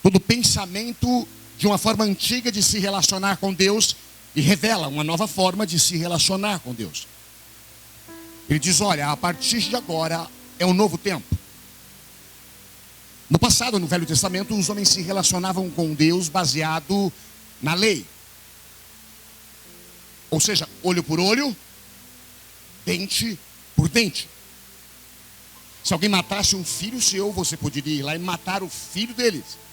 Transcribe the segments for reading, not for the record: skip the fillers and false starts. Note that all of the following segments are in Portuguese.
todo pensamento de uma forma antiga de se relacionar com Deus e revela uma nova forma de se relacionar com Deus. Ele diz, olha, a partir de agora é um novo tempo. No passado, no Velho Testamento, os homens se relacionavam com Deus baseado na lei. Ou seja, olho por olho, dente por dente. Se alguém matasse um filho seu, você poderia ir lá e matar o filho deles.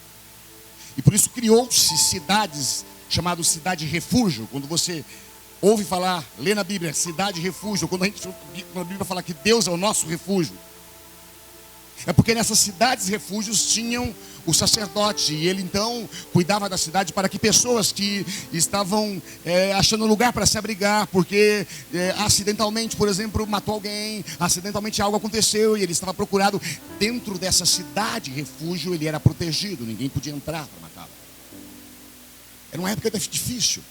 E por isso criou-se cidades chamadas cidade refúgio. Quando você ouve falar, lê na Bíblia, cidade refúgio, quando a Bíblia fala que Deus é o nosso refúgio, é porque nessas cidades refúgios tinham o sacerdote, e ele então cuidava da cidade para que pessoas que estavam achando lugar para se abrigar, porque acidentalmente, por exemplo, matou alguém, acidentalmente algo aconteceu e ele estava procurado, dentro dessa cidade refúgio ele era protegido, ninguém podia entrar para matá-lo. Era uma época difícil,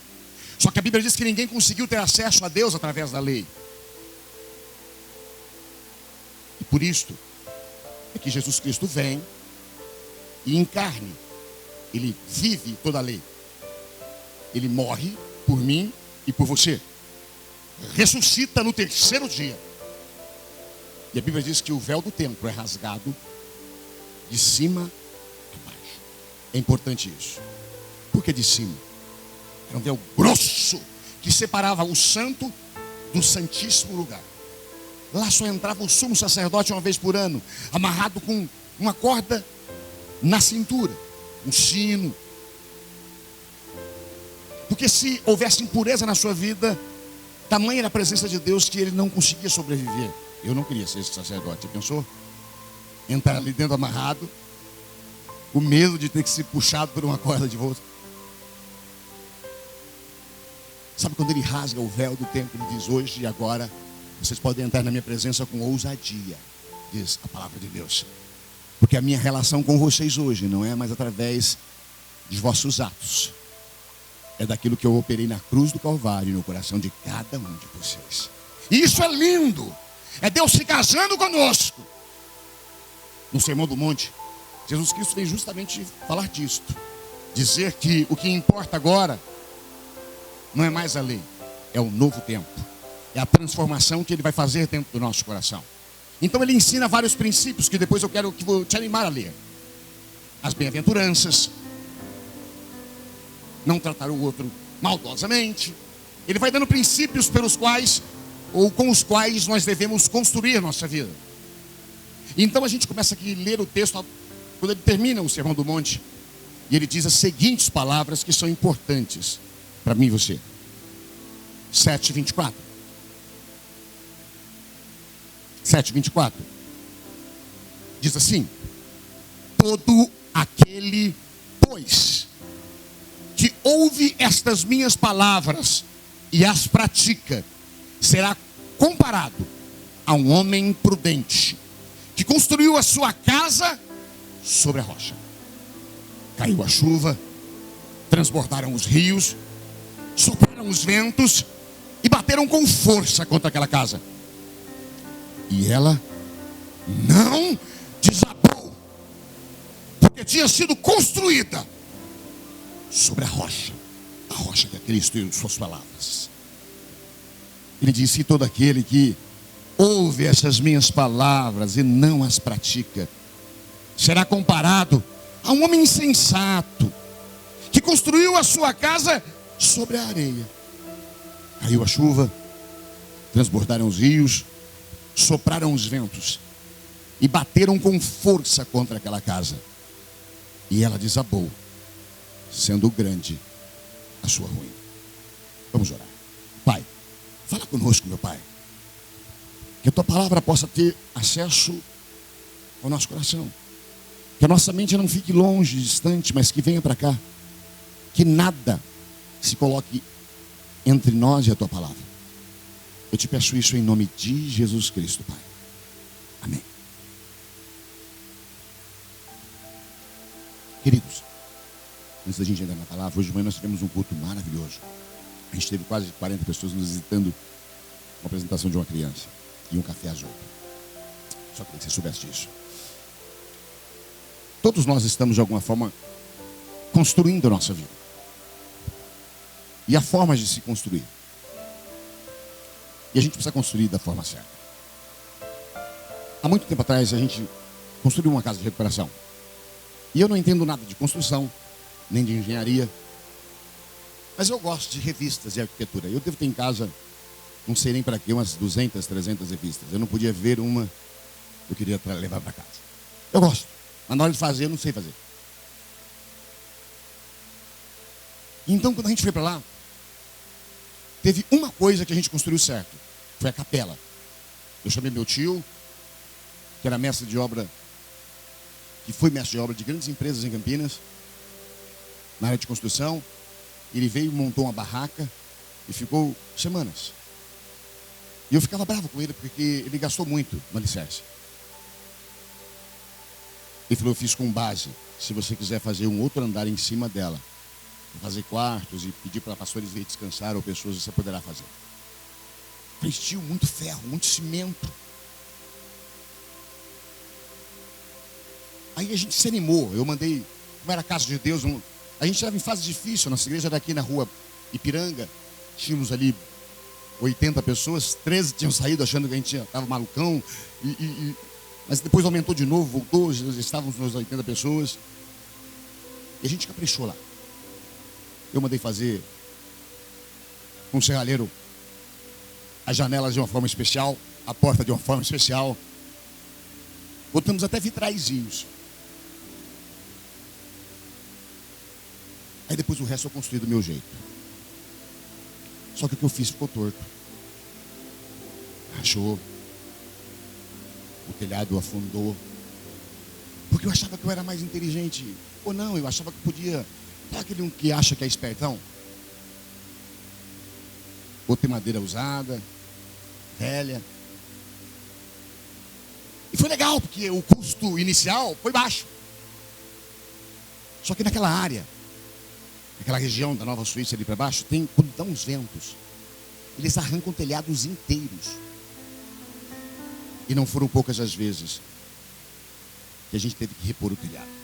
só que a Bíblia diz que ninguém conseguiu ter acesso a Deus através da lei. E por isto é que Jesus Cristo vem e em carne, ele vive toda a lei. Ele morre por mim e por você. Ressuscita no terceiro dia. E a Bíblia diz que o véu do templo é rasgado de cima a baixo. É importante isso. Por que de cima? Era um véu grosso que separava o santo do santíssimo lugar. Lá só entrava o sumo sacerdote uma vez por ano, amarrado com uma corda na cintura, um sino. Porque se houvesse impureza na sua vida, tamanha era a presença de Deus que ele não conseguia sobreviver. Eu não queria ser esse sacerdote, você pensou? Entrar ali dentro amarrado, com medo de ter que ser puxado por uma corda de volta. Sabe quando ele rasga o véu do templo, ele diz, hoje e agora vocês podem entrar na minha presença com ousadia, diz a palavra de Deus. Porque a minha relação com vocês hoje não é mais através de vossos atos. É daquilo que eu operei na cruz do Calvário, no coração de cada um de vocês. E isso é lindo. É Deus se casando conosco. No Sermão do Monte, Jesus Cristo vem justamente falar disto. Dizer que o que importa agora não é mais a lei, é o novo tempo. É a transformação que ele vai fazer dentro do nosso coração. Então ele ensina vários princípios que depois eu quero que vou te animar a ler. As bem-aventuranças, não tratar o outro maldosamente. Ele vai dando princípios pelos quais, ou com os quais nós devemos construir a nossa vida. Então a gente começa aqui a ler o texto, quando ele termina o Sermão do Monte, e ele diz as seguintes palavras que são importantes para mim e você. 7:24. 7:24. Diz assim: todo aquele, pois, que ouve estas minhas palavras e as pratica, será comparado a um homem prudente, que construiu a sua casa sobre a rocha. Caiu a chuva, transbordaram os rios, sopraram os ventos e bateram com força contra aquela casa. E ela não desabou, porque tinha sido construída sobre a rocha que é Cristo e suas palavras. Ele disse: e todo aquele que ouve essas minhas palavras e não as pratica, será comparado a um homem insensato, que construiu a sua casa sobre a areia. Caiu a chuva, transbordaram os rios, sopraram os ventos e bateram com força contra aquela casa. E ela desabou, sendo grande a sua ruína. Vamos orar. Pai, fala conosco, meu Pai. Que a tua palavra possa ter acesso ao nosso coração. Que a nossa mente não fique longe, distante, mas que venha para cá. Que nada se coloque entre nós e a tua palavra. Eu te peço isso em nome de Jesus Cristo, Pai. Amém. Queridos, antes da gente entrar na palavra, hoje de manhã nós tivemos um culto maravilhoso. A gente teve quase 40 pessoas nos visitando, uma apresentação de uma criança e um café azul. Só queria que você soubesse disso. Todos nós estamos de alguma forma construindo a nossa vida. E há formas de se construir. E a gente precisa construir da forma certa. Há muito tempo atrás a gente construiu uma casa de recuperação. E eu não entendo nada de construção, nem de engenharia. Mas eu gosto de revistas de arquitetura. Eu devo ter em casa, não sei nem para quê, umas 200, 300 revistas. Eu não podia ver uma, eu queria levar para casa. Eu gosto, mas na hora de fazer eu não sei fazer. Então quando a gente foi para lá, teve uma coisa que a gente construiu certo. Foi a capela. Eu chamei meu tio, que era mestre de obra, que foi mestre de obra de grandes empresas em Campinas, na área de construção. Ele veio, montou uma barraca e ficou semanas. E eu ficava bravo com ele, porque ele gastou muito no alicerce. Ele falou, eu fiz com base. Se você quiser fazer um outro andar em cima dela, fazer quartos e pedir para pastores vir descansar ou pessoas, você poderá fazer. Vestiu muito ferro, muito cimento. Aí a gente se animou. Eu mandei, como era a casa de Deus, a gente estava em fase difícil. Nossa igreja era aqui na rua Ipiranga. Tínhamos ali 80 pessoas, 13 tinham saído achando que a gente estava malucão. Mas depois aumentou de novo, voltou, estávamos nas 80 pessoas. E a gente caprichou lá. Eu mandei fazer com um serralheiro as janelas de uma forma especial, a porta de uma forma especial. Botamos até vitraizinhos. Aí depois o resto eu construí do meu jeito. Só que o que eu fiz ficou torto. Rachou. O telhado afundou. Porque eu achava que eu era mais inteligente. Ou não, eu achava que podia. Sabe aquele um que acha que é espertão? Ou tem madeira usada, velha. E foi legal, porque o custo inicial foi baixo. Só que naquela área, naquela região da Nova Suíça ali para baixo, quando dão uns ventos, eles arrancam telhados inteiros. E não foram poucas as vezes que a gente teve que repor o telhado.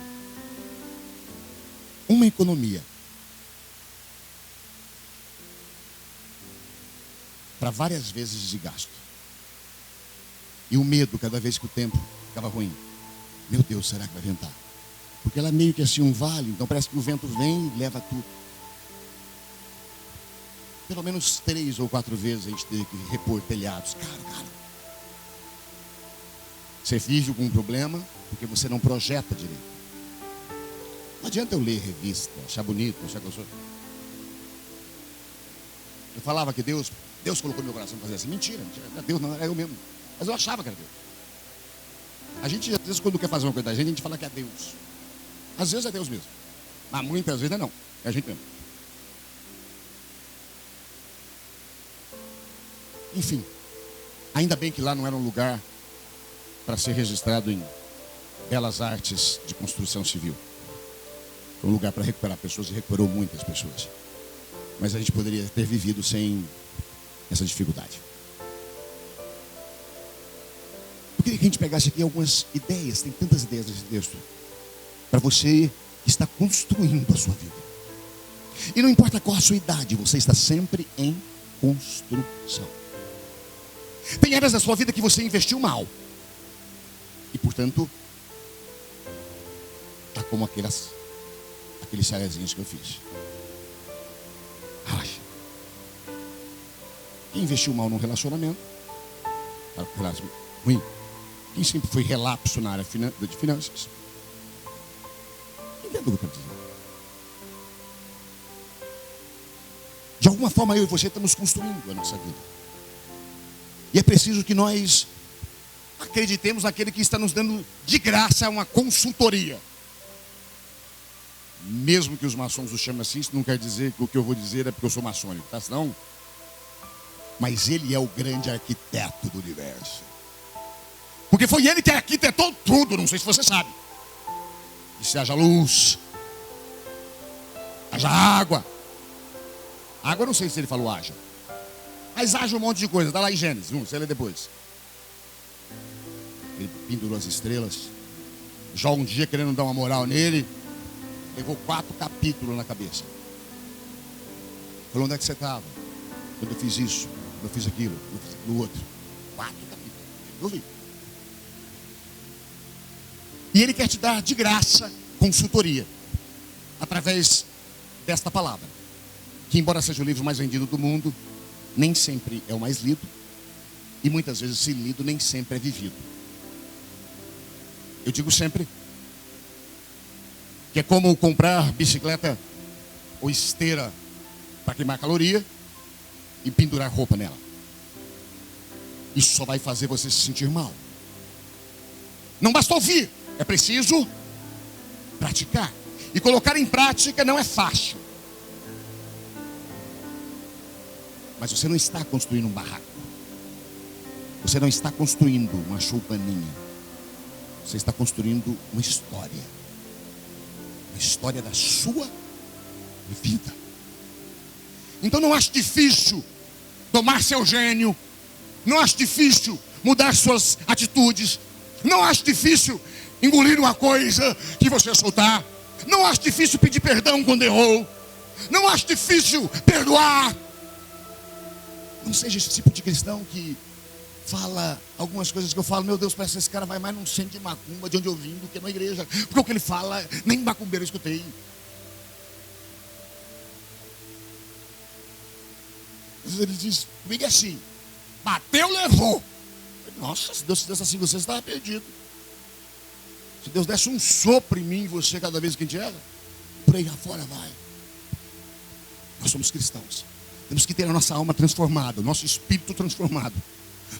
Uma economia para várias vezes de gasto. E o medo cada vez que o tempo ficava ruim. Meu Deus, será que vai ventar? Porque ela é meio que assim um vale, então parece que o vento vem e leva tudo. Pelo menos 3 ou 4 vezes a gente teve que repor telhados. Cara. Você vive com um problema porque você não projeta direito. Não adianta eu ler revista, achar bonito, achar que eu sou. Eu falava que Deus colocou no meu coração para fazer assim. Mentira, era Deus, não era eu mesmo. Mas eu achava que era Deus. A gente, às vezes, quando quer fazer uma coisa da gente, a gente fala que é Deus. Às vezes é Deus mesmo. Mas muitas vezes não. É a gente mesmo. Enfim. Ainda bem que lá não era um lugar para ser registrado em belas artes de construção civil. Foi um lugar para recuperar pessoas e recuperou muitas pessoas. Mas a gente poderia ter vivido sem essa dificuldade. Eu queria que a gente pegasse aqui algumas ideias, tem tantas ideias nesse texto, para você que está construindo a sua vida. E não importa qual a sua idade, você está sempre em construção. Tem áreas da sua vida que você investiu mal. E, portanto, está como aqueles chalezinhos que eu fiz. Relaxa. Quem investiu mal num relacionamento, está com relacionamento ruim. Quem sempre foi relapso na área de finanças. Entendo o que eu quero dizer. De alguma forma eu e você estamos construindo a nossa vida. E é preciso que nós acreditemos naquele que está nos dando de graça uma consultoria. Mesmo que os maçons o chamem assim, isso não quer dizer que o que eu vou dizer é porque eu sou maçônico, tá? Senão, mas ele é o grande arquiteto do universo. Porque foi ele que arquitetou tudo, não sei se você sabe. Disse haja luz, haja água. Água eu não sei se ele falou haja. Mas haja um monte de coisa, está lá em Gênesis, você lê depois. Ele pendurou as estrelas. Jó um dia querendo dar uma moral nele. levou 4 capítulos na cabeça. Falou: onde é que você estava? Quando eu fiz isso, quando eu fiz aquilo, quando eu fiz aquilo outro. 4 capítulos. Eu vi. E Ele quer te dar de graça consultoria, através desta palavra, que embora seja o livro mais vendido do mundo, nem sempre é o mais lido, e muitas vezes, se lido, nem sempre é vivido. Eu digo sempre que é como comprar bicicleta ou esteira para queimar caloria e pendurar roupa nela. Isso só vai fazer você se sentir mal. Não basta ouvir, é preciso praticar. E colocar em prática não é fácil. Mas você não está construindo um barraco. Você não está construindo uma choupaninha. Você está construindo uma história. Uma história da sua vida. Então não acho difícil tomar seu gênio. Não acho difícil mudar suas atitudes. Não acho difícil engolir uma coisa que você soltar. Não acho difícil pedir perdão quando errou. Não acho difícil perdoar. Não seja esse tipo de cristão que fala algumas coisas que eu falo: meu Deus, parece que esse cara vai mais num centro de macumba de onde eu vim do que na igreja. Porque o que ele fala, nem macumbeiro eu escutei. Ele diz comigo assim: bateu, levou. Nossa, se Deus fizesse assim, você estava perdido. Se Deus desse um sopro em mim e você cada vez que a gente erra, por aí afora vai. Nós somos cristãos. Temos que ter a nossa alma transformada, o nosso espírito transformado.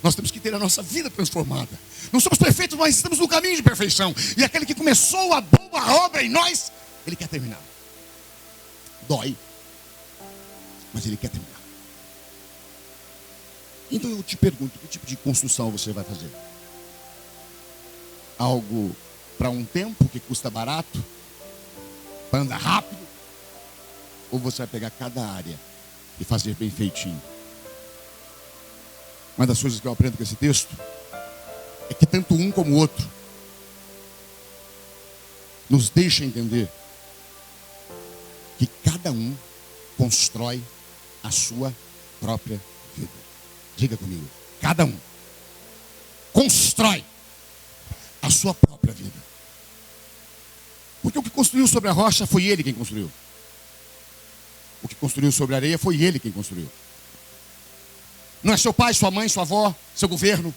Nós temos que ter a nossa vida transformada. Não somos perfeitos, mas estamos no caminho de perfeição. E aquele que começou a boa obra em nós, Ele quer terminar. Dói, mas Ele quer terminar. Então eu te pergunto: que tipo de construção você vai fazer? Algo para um tempo que custa barato, para andar rápido? Ou você vai pegar cada área e fazer bem feitinho? Uma das coisas que eu aprendo com esse texto é que tanto um como o outro nos deixa entender que cada um constrói a sua própria vida. Diga comigo: cada um constrói a sua própria vida. Porque o que construiu sobre a rocha foi ele quem construiu. O que construiu sobre a areia foi ele quem construiu. Não é seu pai, sua mãe, sua avó, seu governo.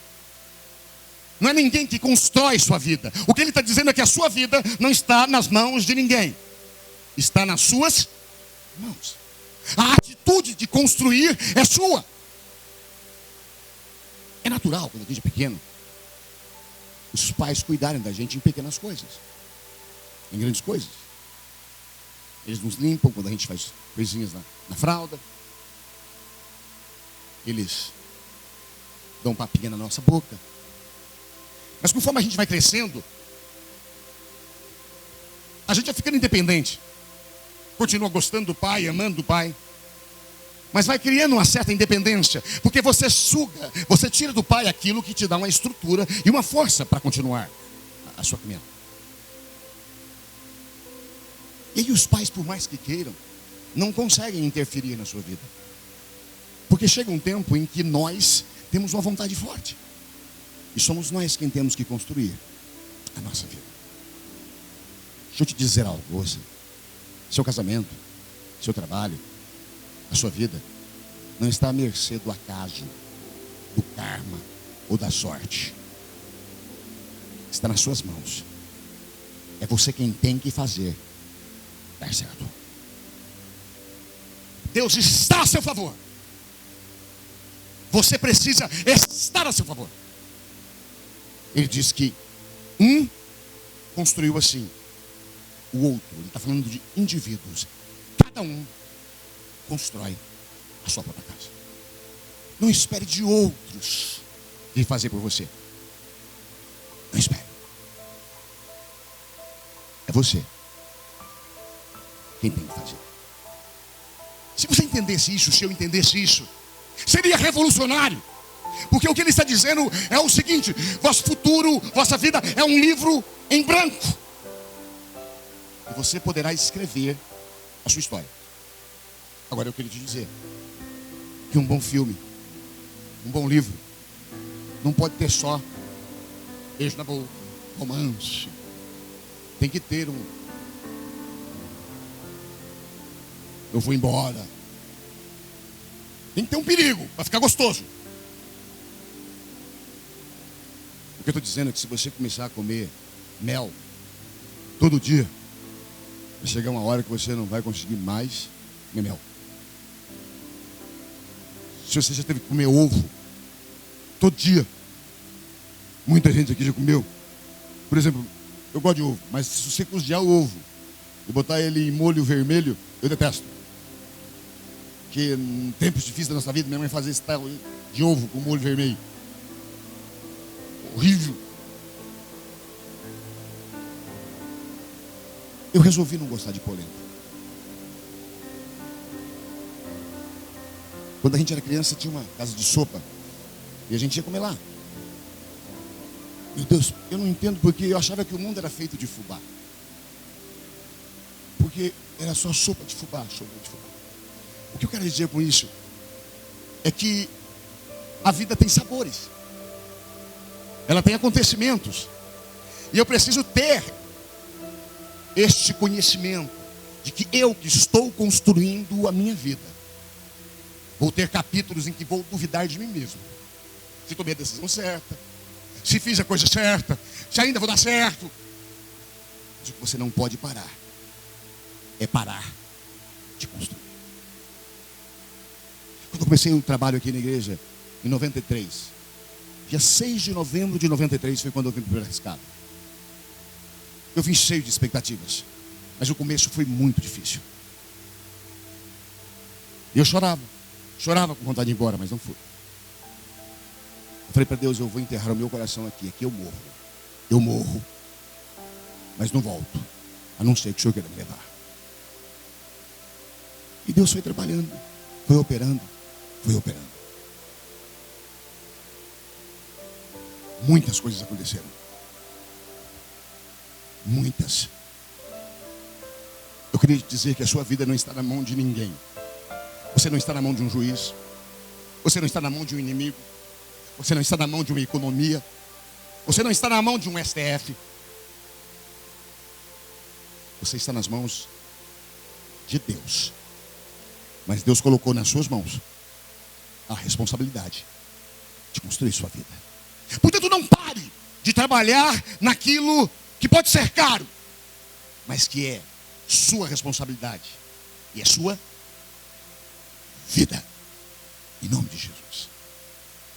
Não é ninguém que constrói sua vida. O que ele está dizendo é que a sua vida não está nas mãos de ninguém. Está nas suas mãos. A atitude de construir é sua. É natural, quando a gente é pequeno, os pais cuidarem da gente em pequenas coisas, em grandes coisas. Eles nos limpam quando a gente faz coisinhas na fralda. Eles dão um papinha na nossa boca. Mas conforme a gente vai crescendo, a gente vai ficando independente. Continua gostando do pai, amando do pai, mas vai criando uma certa independência, porque você suga, você tira do pai aquilo que te dá uma estrutura e uma força para continuar a sua caminhada. E aí os pais, por mais que queiram, não conseguem interferir na sua vida. Porque chega um tempo em que nós temos uma vontade forte. E somos nós quem temos que construir a nossa vida. Deixa eu te dizer algo, você. Seu casamento, seu trabalho, a sua vida não está à mercê do acaso, do karma ou da sorte. Está nas suas mãos. É você quem tem que fazer dar certo. Deus está a seu favor. Você precisa estar a seu favor. Ele diz que um construiu assim, o outro, ele está falando de indivíduos. Cada um constrói a sua própria casa. Não espere de outros vir fazer por você. Não espere. É você quem tem que fazer. Se você entendesse isso, se eu entendesse isso, seria revolucionário. Porque o que ele está dizendo é o seguinte: vosso futuro, vossa vida é um livro em branco. e você poderá escrever a sua história. Agora eu queria te dizer que um bom filme, um bom livro, não pode ter só beijo na boca, romance. Tem que ter um eu vou embora. Tem que ter um perigo para ficar gostoso. O que eu estou dizendo é que se você começar a comer mel todo dia, vai chegar uma hora que você não vai conseguir mais comer mel. Se você já teve que comer ovo todo dia, muita gente aqui já comeu. Por exemplo, eu gosto de ovo, mas se você cozinhar o ovo e botar ele em molho vermelho, eu detesto. Porque em tempos difíceis da nossa vida, minha mãe fazia esse tal de ovo com molho vermelho. Horrível. Eu resolvi não gostar de polenta. Quando a gente era criança, tinha uma casa de sopa e a gente ia comer lá. Meu Deus, eu não entendo porque eu achava que o mundo era feito de fubá. Porque era só sopa de fubá, sopa de fubá. O que eu quero dizer com isso é que a vida tem sabores. Ela tem acontecimentos. E eu preciso ter este conhecimento de que eu que estou construindo a minha vida, vou ter capítulos em que vou duvidar de mim mesmo. Se tomei a decisão certa, se fiz a coisa certa, se ainda vou dar certo. Mas o que você não pode parar é parar de construir. Quando eu comecei o trabalho aqui na igreja, em 93, dia 6 de novembro de 93 foi quando eu vim para o Piracicaba. Eu vim cheio de expectativas, mas o começo foi muito difícil. E eu chorava com vontade de ir embora, mas não fui. Eu falei para Deus, eu vou enterrar o meu coração aqui eu morro, mas não volto, a não ser que o Senhor queira me levar. E Deus foi trabalhando, foi operando. Muitas coisas aconteceram. Muitas. Eu queria dizer que a sua vida não está na mão de ninguém. Você não está na mão de um juiz. Você não está na mão de um inimigo. Você não está na mão de uma economia. Você não está na mão de um STF. Você está nas mãos de Deus. Mas Deus colocou nas suas mãos a responsabilidade de construir sua vida. Portanto, não pare de trabalhar naquilo que pode ser caro, mas que é sua responsabilidade e é sua vida. Em nome de Jesus,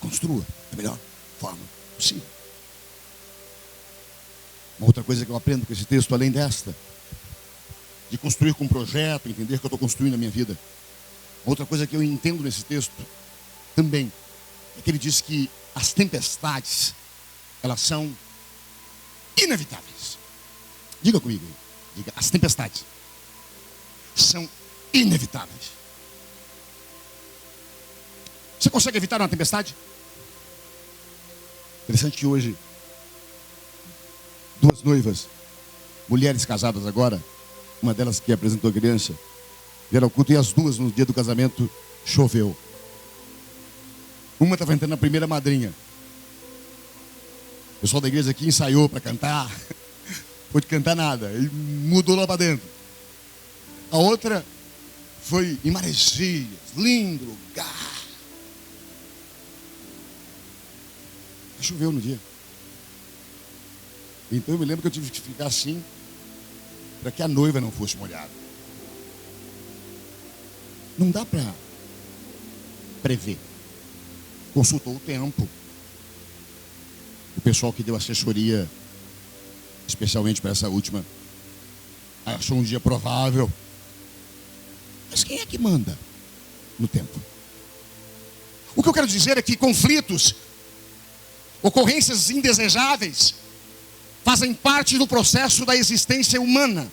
construa da melhor forma possível. Uma outra coisa que eu aprendo com esse texto, além desta, de construir com um projeto, entender que eu estou construindo a minha vida. Outra coisa que eu entendo nesse texto também é que ele diz que as tempestades, elas são inevitáveis. Diga comigo, diga, as tempestades são inevitáveis. Você consegue evitar uma tempestade? Interessante que hoje, duas noivas, mulheres casadas agora, uma delas que apresentou a criança, vieram ao culto e as duas no dia do casamento choveu. Uma estava entrando na primeira madrinha. O pessoal da igreja aqui ensaiou para cantar. Foi de cantar nada. E mudou lá para dentro. A outra foi em Maresias. Lindo lugar. Choveu no dia. Então eu me lembro que eu tive que ficar assim para que a noiva não fosse molhada. Não dá para prever. Consultou o tempo. O pessoal que deu assessoria, especialmente para essa última, achou um dia provável. Mas quem é que manda no tempo? O que eu quero dizer é que conflitos, ocorrências indesejáveis, fazem parte do processo da existência humana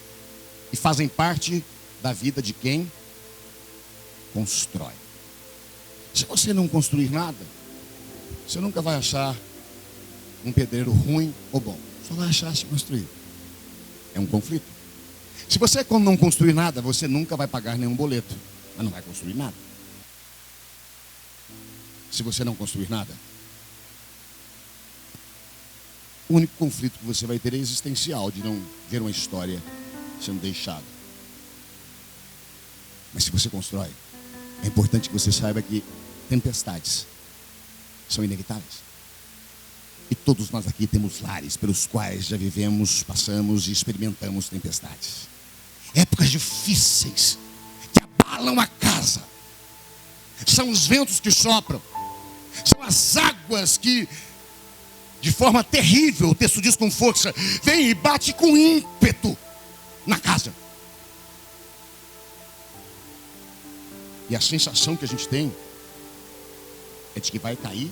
e fazem parte da vida de quem constrói. Se você não construir nada, você nunca vai achar um pedreiro ruim ou bom. Só vai achar se construir. É um conflito. Se você não construir nada, você nunca vai pagar nenhum boleto, mas não vai construir nada. Se você não construir nada, o único conflito que você vai ter é existencial, de não ver uma história sendo deixada. Mas se você constrói, é importante que você saiba que tempestades são inevitáveis. E todos nós aqui temos lares pelos quais já vivemos, passamos e experimentamos tempestades. Épocas difíceis que abalam a casa. São os ventos que sopram. São as águas que, de forma terrível, o texto diz com força, vem e bate com ímpeto na casa. E a sensação que a gente tem é de que vai cair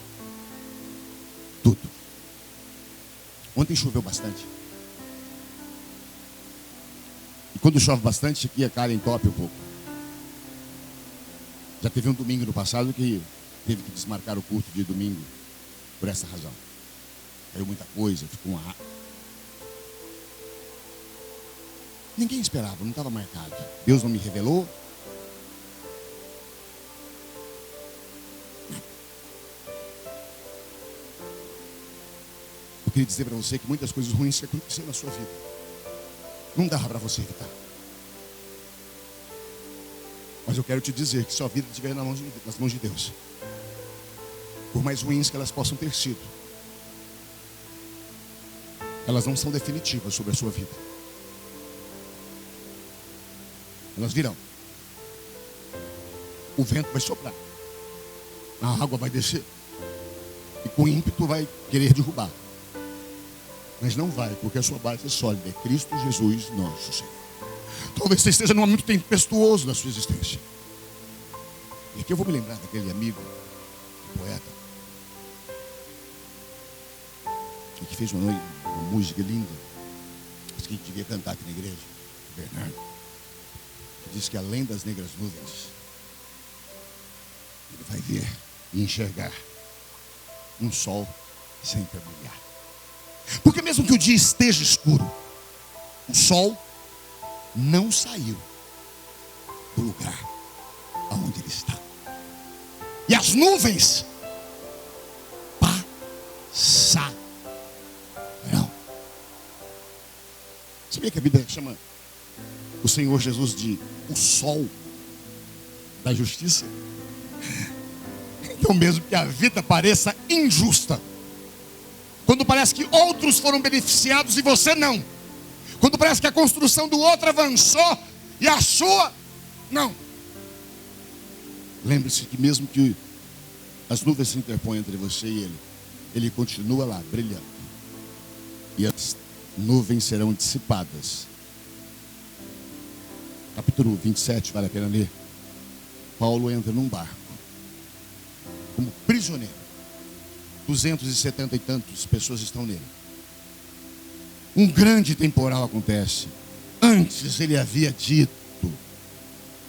tudo. Ontem choveu bastante. E quando chove bastante, aqui a cara entope um pouco. Já teve um domingo no passado que teve que desmarcar o culto de domingo por essa razão. Caiu muita coisa, ficou uma... Ninguém esperava, não estava marcado. Deus não me revelou. Eu queria dizer para você que muitas coisas ruins que aconteceram na sua vida não dava para você evitar. Mas eu quero te dizer que sua vida estiver nas mãos de Deus, por mais ruins que elas possam ter sido, elas não são definitivas sobre a sua vida. Elas virão. O vento vai soprar, a água vai descer, e com ímpeto vai querer derrubar. Mas não vai, porque a sua base é sólida, é Cristo Jesus nosso Senhor. Talvez você esteja num momento tempestuoso da sua existência. E aqui eu vou me lembrar daquele amigo, poeta, que fez uma música linda, que a gente devia cantar aqui na igreja, Bernardo, que diz que além das negras nuvens, ele vai ver e enxergar um sol sempre a brilhar. Porque mesmo que o dia esteja escuro, o sol não saiu do lugar aonde ele está. E as nuvens passarão. Sabia que a Bíblia chama o Senhor Jesus de o sol da justiça? Então mesmo que a vida pareça injusta, quando parece que outros foram beneficiados e você não, quando parece que a construção do outro avançou e a sua não, lembre-se que mesmo que as nuvens se interponham entre você e ele continua lá brilhando, e as nuvens serão dissipadas. Capítulo 27, vale a pena ler. Paulo entra num barco como prisioneiro. 270 e tantas pessoas estão nele. Um grande temporal acontece. Antes ele havia dito,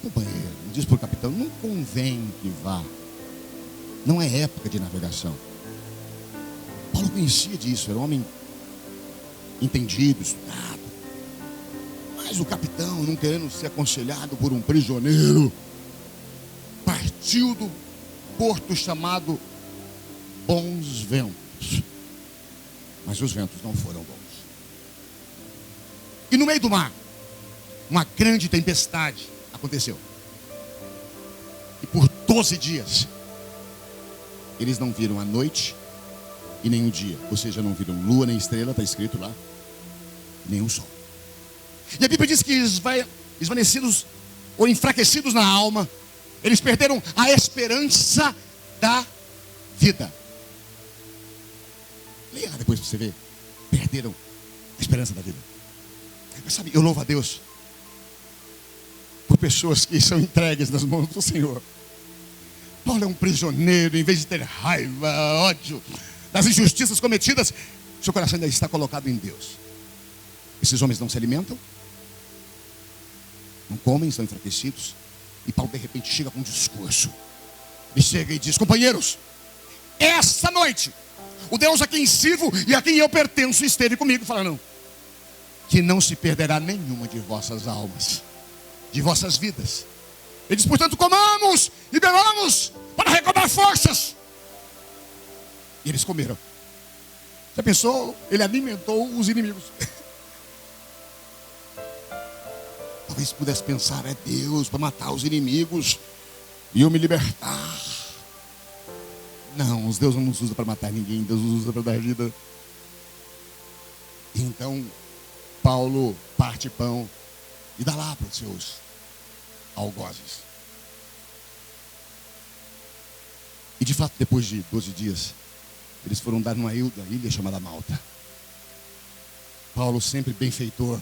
companheiro, diz para o capitão, não convém que vá. Não é época de navegação. Paulo conhecia disso, era um homem entendido, estudado. Mas o capitão, não querendo ser aconselhado por um prisioneiro, partiu do porto chamado Bons Ventos. Mas os ventos não foram bons. E no meio do mar, uma grande tempestade aconteceu. E por 12 dias, eles não viram a noite e nem o dia. Ou seja, não viram lua nem estrela, está escrito lá, nem o sol. E a Bíblia diz que esvanecidos ou enfraquecidos na alma, eles perderam a esperança da vida. Leia lá depois para você ver. Perderam a esperança da vida. Mas sabe, eu louvo a Deus por pessoas que são entregues nas mãos do Senhor. Paulo é um prisioneiro, em vez de ter raiva, ódio das injustiças cometidas, seu coração ainda está colocado em Deus. Esses homens não se alimentam, não comem, estão enfraquecidos. E Paulo de repente chega com um discurso. Ele chega e diz, companheiros, esta noite o Deus a quem sirvo e a quem eu pertenço esteve comigo. Fala, não, que não se perderá nenhuma de vossas almas, de vossas vidas. Ele diz, portanto, comamos e bebamos para recobrar forças. E eles comeram. Já pensou? Ele alimentou os inimigos. Talvez pudesse pensar, é Deus para matar os inimigos e eu me libertar. Não, Deus não nos usa para matar ninguém, Deus nos usa para dar vida. Então, Paulo parte pão e dá lá para os seus algozes. E de fato, depois de 12 dias, eles foram dar numa ilha chamada Malta. Paulo, sempre benfeitor,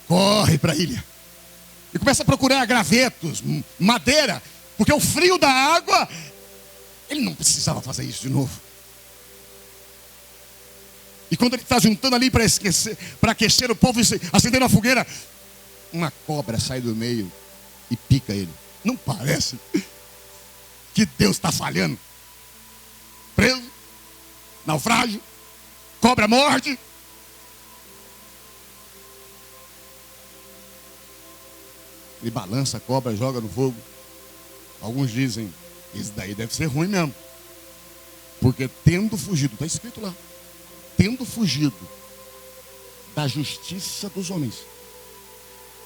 corre para a ilha e começa a procurar gravetos, madeira, porque o frio da água, ele não precisava fazer isso de novo. E quando ele está juntando ali para aquecer o povo e acender uma fogueira, uma cobra sai do meio e pica ele. Não parece que Deus está falhando? Preso, naufrágio, cobra morde. Ele balança a cobra, joga no fogo. Alguns dizem, isso daí deve ser ruim mesmo. Porque tendo fugido, está escrito lá, tendo fugido da justiça dos homens,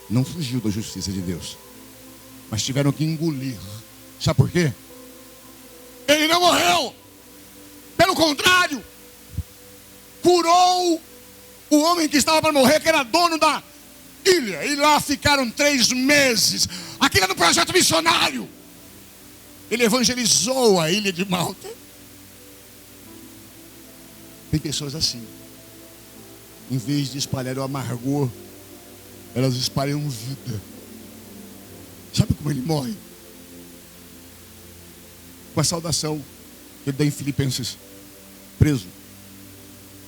não fugiu da justiça de Deus, mas tiveram que engolir. Sabe por quê? Ele não morreu. Pelo contrário, curou o homem que estava para morrer, que era dono da ilha. E lá ficaram 3 meses. Aquilo era um projeto missionário. Ele evangelizou a ilha de Malta. Tem pessoas assim. Em vez de espalhar o amargor, elas espalham vida. Sabe como ele morre? Com a saudação que ele dá em Filipenses: preso,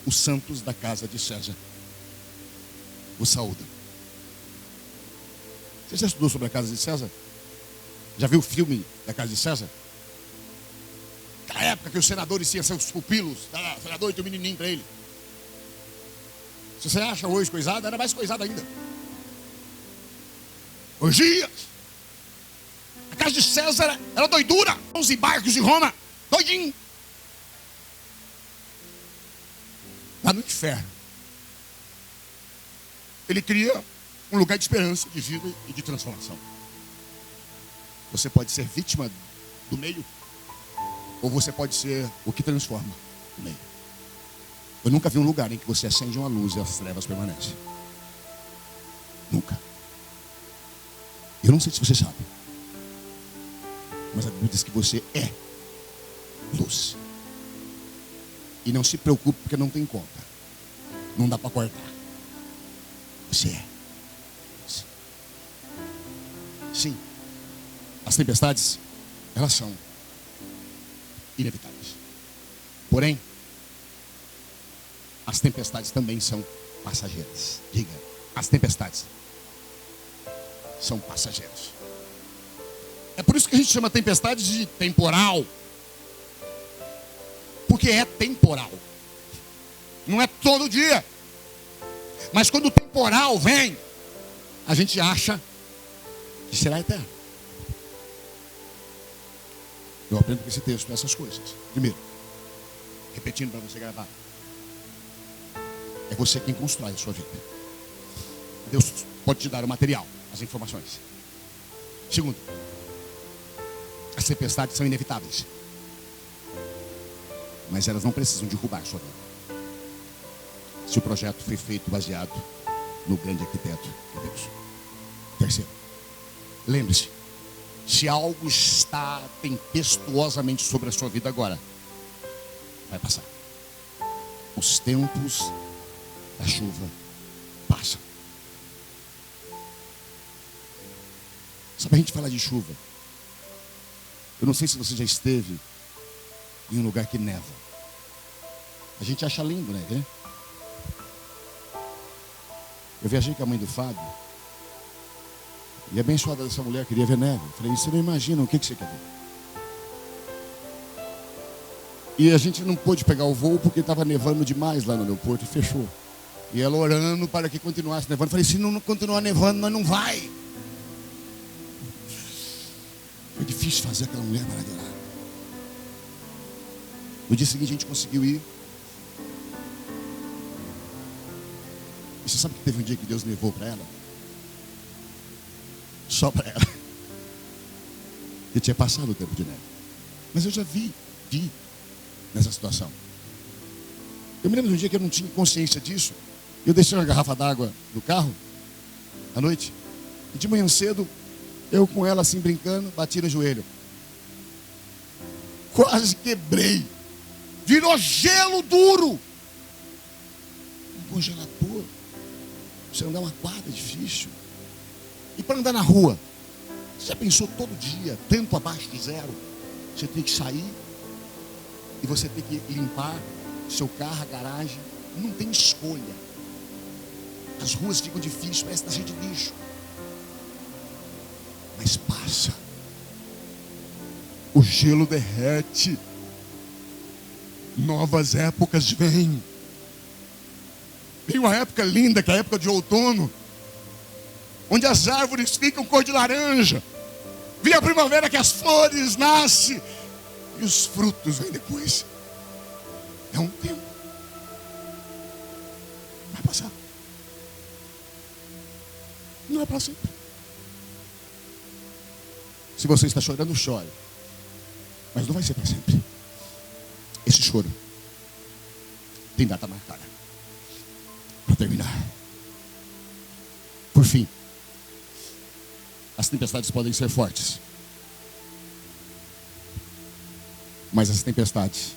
os santos da casa de César o saúdam. Você já estudou sobre a casa de César? Já viu o filme da casa de César? Aquela época que os senadores tinham seus pupilos, o senador e tinha um menininho para ele. Se você acha hoje coisado, era mais coisado ainda. Orgias. A casa de César era doidura. 11 barcos de Roma, doidinho. Lá no inferno, ele cria um lugar de esperança, de vida e de transformação. Você pode ser vítima do meio, ou você pode ser o que transforma o meio. Eu nunca vi um lugar em que você acende uma luz e as trevas permanecem. Nunca. Eu não sei se você sabe, mas a Bíblia diz que você é luz. E não se preocupe, porque não tem conta. Não dá para cortar. Você é. Sim. As tempestades, elas são inevitáveis. Porém, as tempestades também são passageiras. Diga, as tempestades são passageiras. É por isso que a gente chama tempestade de temporal. Porque é temporal. Não é todo dia. Mas quando o temporal vem, a gente acha que será eterno. Eu aprendo com esse texto essas coisas. Primeiro, repetindo para você gravar, é você quem constrói a sua vida. Deus pode te dar o material, as informações. Segundo, as tempestades são inevitáveis, mas elas não precisam derrubar a sua vida. Se o projeto foi feito baseado no grande arquiteto de Deus. Terceiro, lembre-se, se algo está tempestuosamente sobre a sua vida agora, vai passar. Os tempos da chuva passam. Sabe, a gente fala de chuva. Eu não sei se você já esteve em um lugar que neva. A gente acha lindo, né? Eu viajei com a mãe do Fábio. E a abençoada dessa mulher queria ver neve. Eu falei, você não imagina o que você quer ver. E a gente não pôde pegar o voo porque estava nevando demais lá no aeroporto e fechou. E ela orando para que continuasse nevando. Eu falei, se não continuar nevando, nós não vai. Foi difícil fazer aquela mulher parar de orar. No dia seguinte a gente conseguiu ir. E você sabe que teve um dia que Deus levou para ela? Só para ela. Eu tinha passado o tempo de neve. Mas eu já vi nessa situação. Eu me lembro de um dia que eu não tinha consciência disso. Eu deixei uma garrafa d'água no carro, à noite. E de manhã cedo, eu com ela assim brincando, bati no joelho. Quase quebrei. Virou gelo duro. Um congelador. Você andar uma quadra é difícil. E para andar na rua, você já pensou todo dia, tempo abaixo de zero, você tem que sair e você tem que limpar seu carro, a garagem. Não tem escolha. As ruas ficam difíceis, parece que está cheio de lixo. Mas passa. O gelo derrete. Novas épocas vêm. Vem uma época linda, que é a época de outono, onde as árvores ficam cor de laranja. Vem a primavera que as flores nascem e os frutos vêm depois. É um tempo. Vai passar. Não é para sempre. Se você está chorando, chore. Mas não vai ser para sempre. Esse choro tem data marcada. Para terminar. Por fim, as tempestades podem ser fortes. Mas as tempestades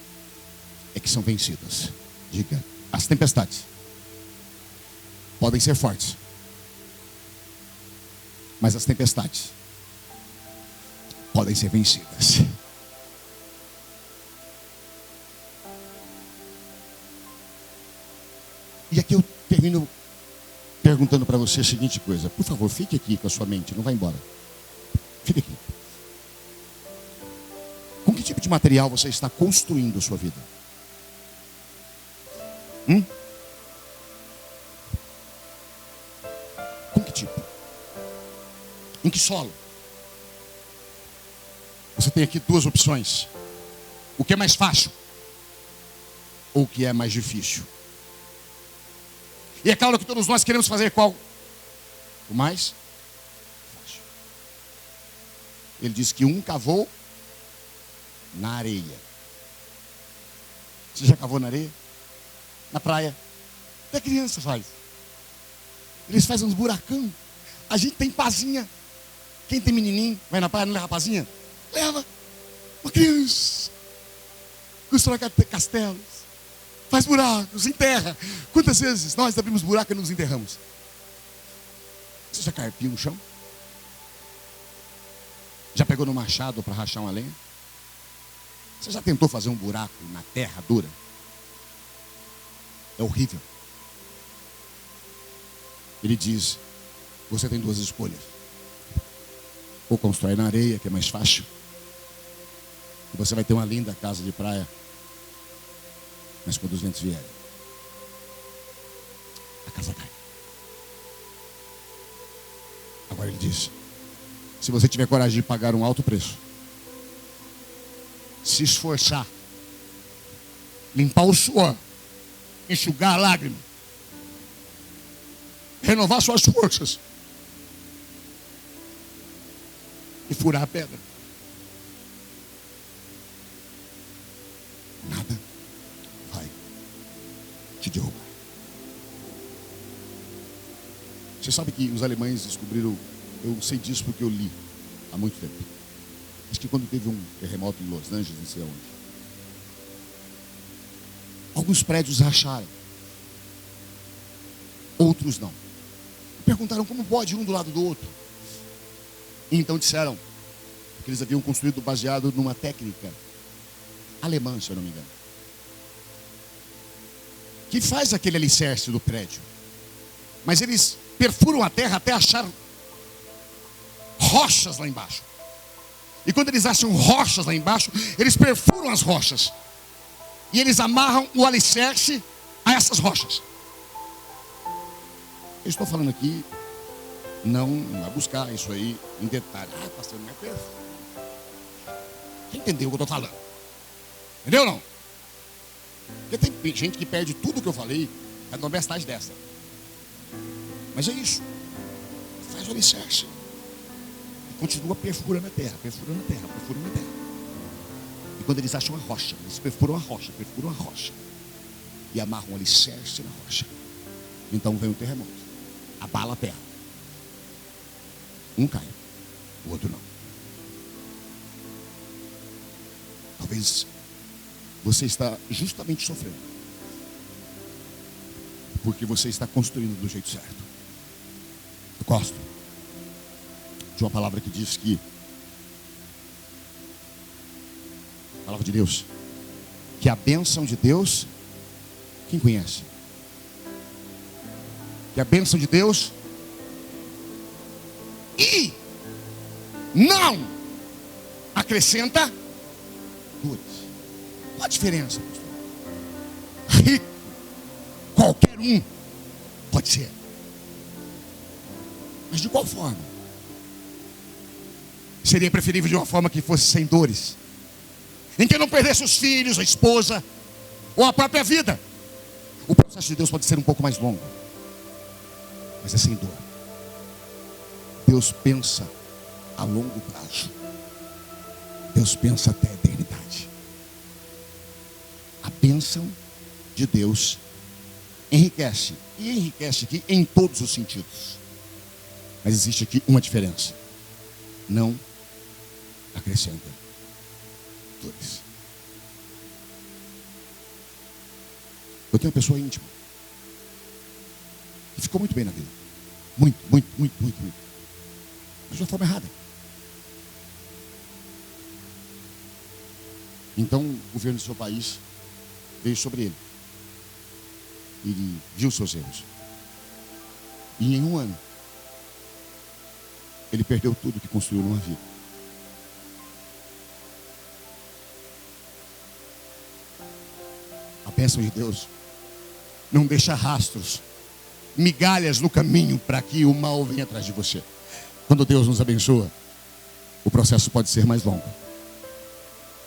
é que são vencidas. Diga, as tempestades podem ser fortes. Mas as tempestades podem ser vencidas. E aqui eu termino perguntando para você a seguinte coisa. Por favor, fique aqui com a sua mente, não vá embora. Fique aqui. Com que tipo de material você está construindo a sua vida? Com que tipo? Em que solo? Você tem aqui duas opções. O que é mais fácil? Ou o que é mais difícil? E é claro que todos nós queremos fazer qual? O mais fácil. Ele diz que um cavou na areia. Você já cavou na areia? Na praia? Até criança faz. Eles fazem uns buracão. A gente tem pazinha. Quem tem menininho, vai na praia, não leva pazinha? Leva. Uma criança. Constrói castelos. Faz buracos, enterra. Quantas vezes nós abrimos buraco e nos enterramos? Você já carpiu no chão? Já pegou no machado para rachar uma lenha? Você já tentou fazer um buraco na terra dura? É horrível. Ele diz, você tem duas escolhas. Ou constrói na areia, que é mais fácil. E você vai ter uma linda casa de praia. Mas quando os ventos vierem, a casa cai. Agora ele diz, se você tiver coragem de pagar um alto preço, se esforçar, limpar o suor, enxugar a lágrima, renovar suas forças e furar a pedra, nada vai te derrubar. Você sabe que os alemães descobriram, eu sei disso porque eu li há muito tempo. Acho que quando teve um terremoto em Los Angeles, não sei onde, alguns prédios racharam, outros não. Perguntaram como pode um do lado do outro. E então disseram que eles haviam construído baseado numa técnica alemã, se eu não me engano, que faz aquele alicerce do prédio. Mas eles perfuram a terra até achar rochas lá embaixo. E quando eles acham rochas lá embaixo, eles perfuram as rochas. E eles amarram o alicerce a essas rochas. Eu estou falando aqui, não vai buscar isso aí em detalhe. Ah, pastor, não é perfeito. Você entendeu o que eu estou falando? Entendeu ou não? Porque tem gente que perde tudo que eu falei para uma bestagem dessa. Mas é isso. Faz o alicerce. E continua perfurando a terra, perfurando a terra, perfurando a terra. E quando eles acham a rocha, eles perfuram a rocha, e amarram o alicerce na rocha. Então vem o terremoto, abala a terra. Um cai, o outro não. Talvez você está justamente sofrendo porque você está construindo do jeito certo. Eu gosto de uma palavra que diz que, a palavra de Deus, que a bênção de Deus, quem conhece? Que a bênção de Deus e não acrescenta dores. Qual a diferença, pastor? Rico, qualquer um pode ser. Mas de qual forma? Seria preferível de uma forma que fosse sem dores, em que não perdesse os filhos, a esposa ou a própria vida. O processo de Deus pode ser um pouco mais longo, mas é sem dor. Deus pensa a longo prazo. Deus pensa até a eternidade. A bênção de Deus enriquece, e enriquece aqui em todos os sentidos. Mas existe aqui uma diferença: não acrescenta dores. Eu tenho uma pessoa íntima que ficou muito bem na vida, muito, mas de uma forma errada. Então o governo do seu país veio sobre ele. Ele viu seus erros. E em um ano ele perdeu tudo que construiu numa vida. A bênção de Deus não deixa rastros, migalhas no caminho para que o mal venha atrás de você. Quando Deus nos abençoa, o processo pode ser mais longo,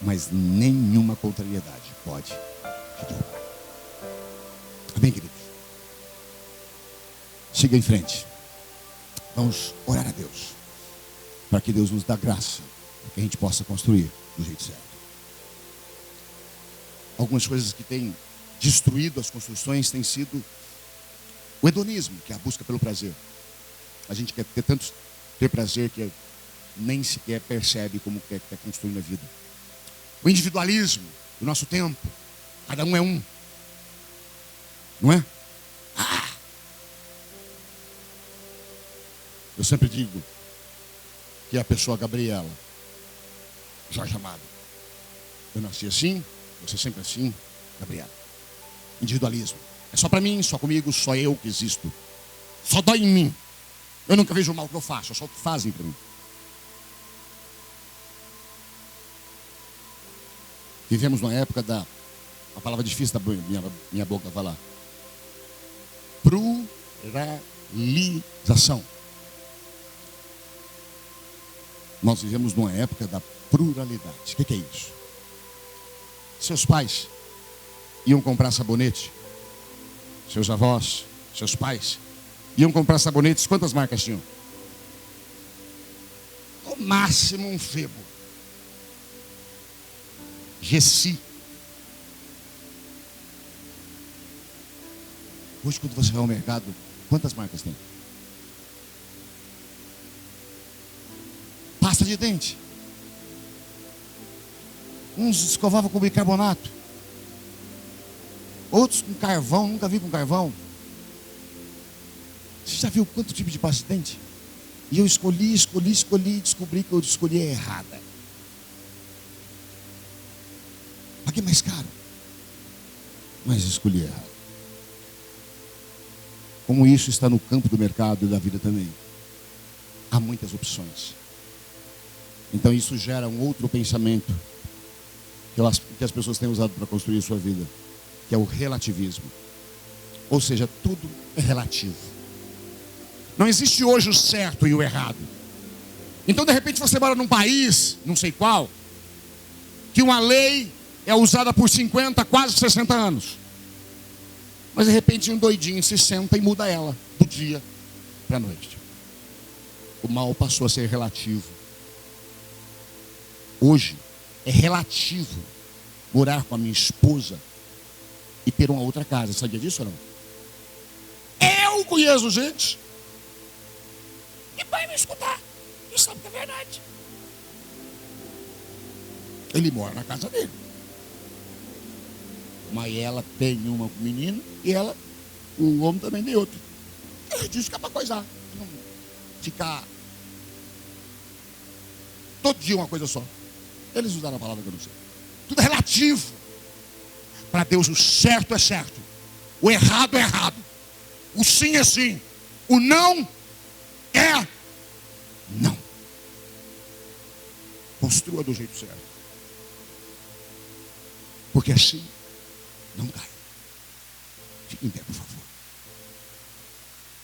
mas nenhuma contrariedade pode te derrubar. Amém, queridos? Siga em frente. Vamos orar a Deus, para que Deus nos dê graça, para que a gente possa construir do jeito certo. Algumas coisas que têm destruído as construções têm sido o hedonismo, que é a busca pelo prazer. A gente quer ter prazer que nem sequer percebe como quer construir na vida. O individualismo do nosso tempo, cada um é um, não é? Eu sempre digo que é a pessoa Gabriela, Jorge Amado. Eu nasci assim, você sempre assim, Gabriela. Individualismo. É só para mim, só comigo, só eu que existo. Só dói em mim. Eu nunca vejo o mal que eu faço, só o que fazem para mim. Vivemos numa época da... Uma palavra difícil da minha boca falar. Pluralização. Nós vivemos numa época da pluralidade. O que é isso? Seus pais iam comprar sabonete. Seus avós, seus pais iam comprar sabonetes. Quantas marcas tinham? No máximo um Febo, Gessi. Hoje, quando você vai ao mercado, quantas marcas tem? Pasta de dente. Uns escovavam com bicarbonato, outros com carvão. Nunca vi com carvão. Você já viu quanto tipo de pasta de dente? E eu escolhi e descobri que eu escolhi a errada. Paguei mais caro, mas escolhi errado. Como isso está no campo do mercado e da vida também. Há muitas opções. Então isso gera um outro pensamento que as pessoas têm usado para construir a sua vida, que é o relativismo. Ou seja, tudo é relativo. Não existe hoje o certo e o errado. Então, de repente, você mora num país, não sei qual, que uma lei é usada por 50, quase 60 anos. Mas, de repente, um doidinho se senta e muda ela, do dia para a noite. O mal passou a ser relativo. Hoje, é relativo morar com a minha esposa e ter uma outra casa. Sabia disso ou não? Eu conheço gente que vai me escutar e sabe que é verdade. Ele mora na casa dele, mas ela tem uma menina e o homem também tem outra. Ele diz que é para coisar, não ficar todo dia uma coisa só. Eles usaram a palavra que eu não sei. Tudo é relativo. Para Deus o certo é certo, o errado é errado, o sim é sim, o não é não. Construa do jeito certo, porque assim não cai. Fique em pé, por favor.